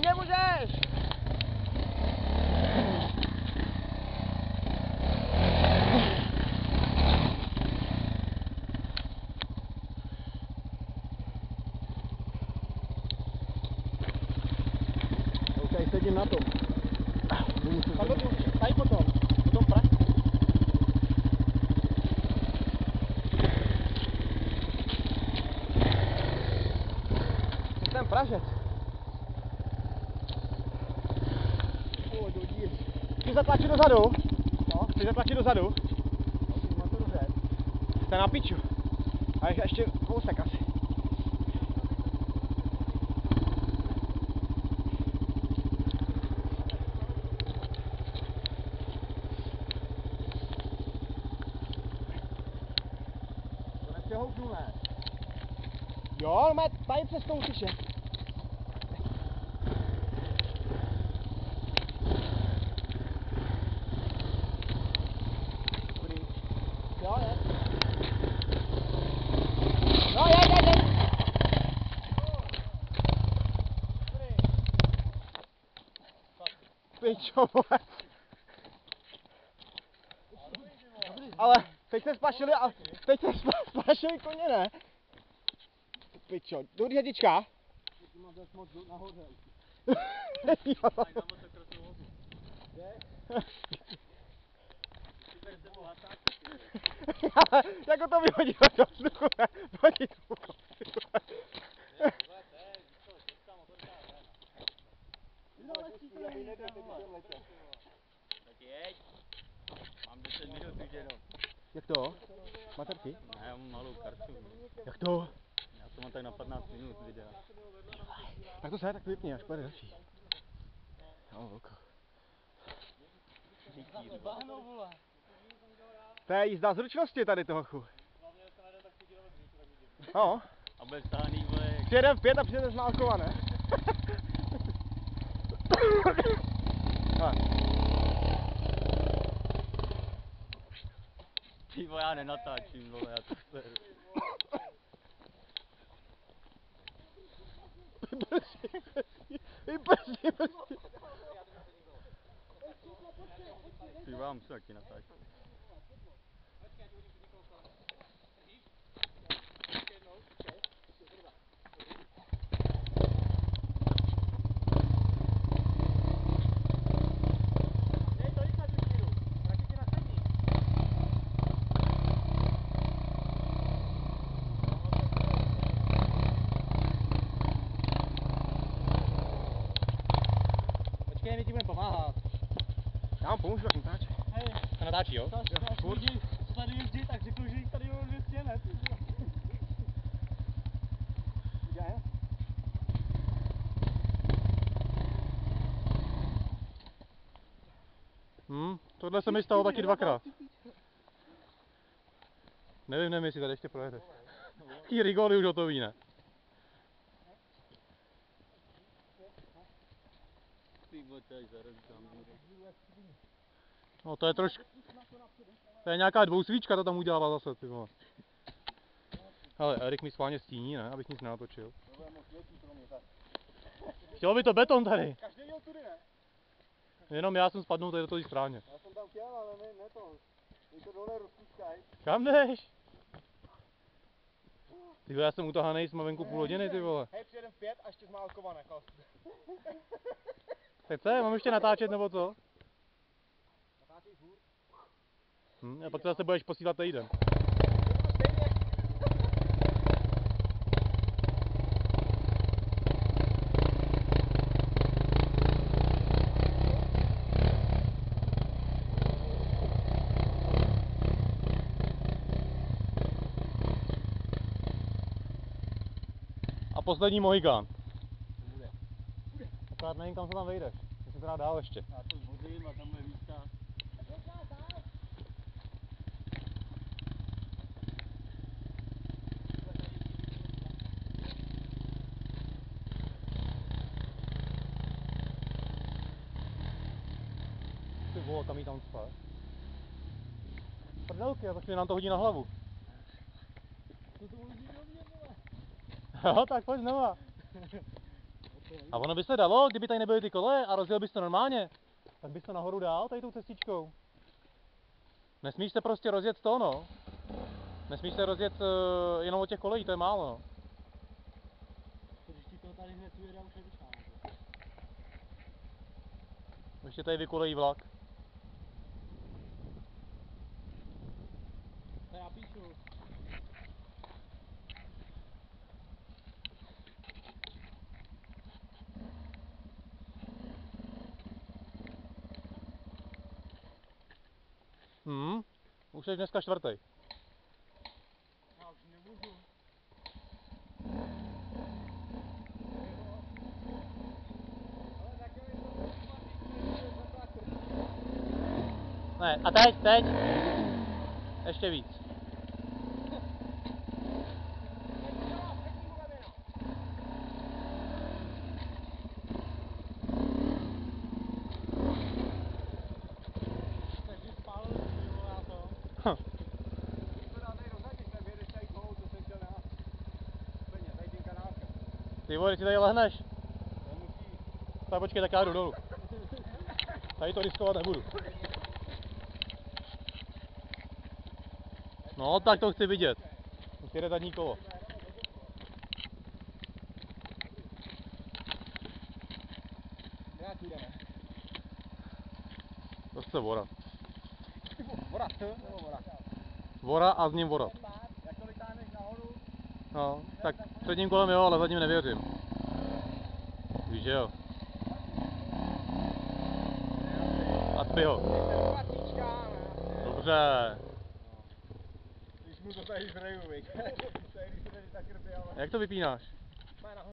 nemůžeš! OK, sedím na tom. Tady potom praš. Ten pražec. Chci zatlačit dozadu. No, chci zatlačit dozadu. Jste na piču. A ještě kousek asi. To nepřehoupnu, ne? Jo, ale tady přes to uslyše. Jo, je. No, je. Pičo, vole. Ale teď se spašili a teď se spašili koně, ne? Pičo, dobrý hedička. Jako to vyhodilo do vzduchu, ne? Proti tomu kopci. Tak jeď. Mám 10 minut už jenom. Jak to? Materky? Ne, já mám malou kartu. Jak to? Já to mám tak na 15 minut videa. Tak to se tak vypni, až pojede další. Jo, velko. To je jízda zručnosti tady toho chu. No. A bude vstáhný, vole. Přijedem v 5 a přijede z Málkova, ne? Ty vole, já nenatáčím, vole, já to seru. Vyprsí. Ty vole, já musím taky natáčet. Počkej, my ti budeme pomáhat. Já vám pomůžu, jak natáčí. To natáčí, jo? Co tady jezdí, tak řeknu, že jich tady mám 200, ne? Tohle se mi stalo taky dvakrát. Nevím, jestli tady ještě projedeš. Taký rigoly už hotový, ne? Ty vole, to je zarazím. No to je trošku... To je nějaká dvousvíčka, to tam udělala zase, ty vole. Ale Erik mi schválně stíní, ne? Abych nic nenatočil. Chtělo by to beton tady. Každý jel tudy, ne? Jenom já jsem spadnul tady do toho správně. Já jsem tam chtěl, ale ne to. Ty to dole rozpískaj. Kam jdeš? Ty vole, já jsem utahanej, jsme venku půl hodiny, ty vole. Hej, přijedem v 5 a ještě z Málkova, ne? Tak co, mám ještě natáčet nebo co? Natáčej furt. A pak zase budeš posílat týden. A poslední mohikán. Akorát nevím, kam se tam vejdeš. Musím teda dál ještě. Já to zvodím a tam je místa. Ty vole, kam jí tam spát? Prdelky, a tak nám to hodí na hlavu. To hodí do mě, vole. Jo, tak pojď znova. A ono by se dalo, kdyby tady nebyly ty koleje a rozjel bys to normálně, tak bys to nahoru dál tady tou cestičkou. Nesmíš se prostě rozjet to, no. Nesmíš se rozjet jenom od těch kolejí, to je málo, no. Když ti to tady hned ujede, už nevyšáme. Ještě tady vykolejí vlak. To já píšu. Už je dneska čtvrtý. Já už nemůžu. Ne, a teď. Ještě víc. Takže spálil si já to. Ty vole, ty tady lehneš. Tak počkej, tak já jdu dolů. Tady to riskovat nebudu. No, tak to chci vidět. Už jede zadní kolo. To chce vora. Vora a z ním vorat. Jak to vytáhneš nahoru? No, tak předním kolem jo, ale zadním nevěřím. Víš, že jo. A spí ho. Dobře. Když mu to tady zreju, viď? Jak to vypínáš?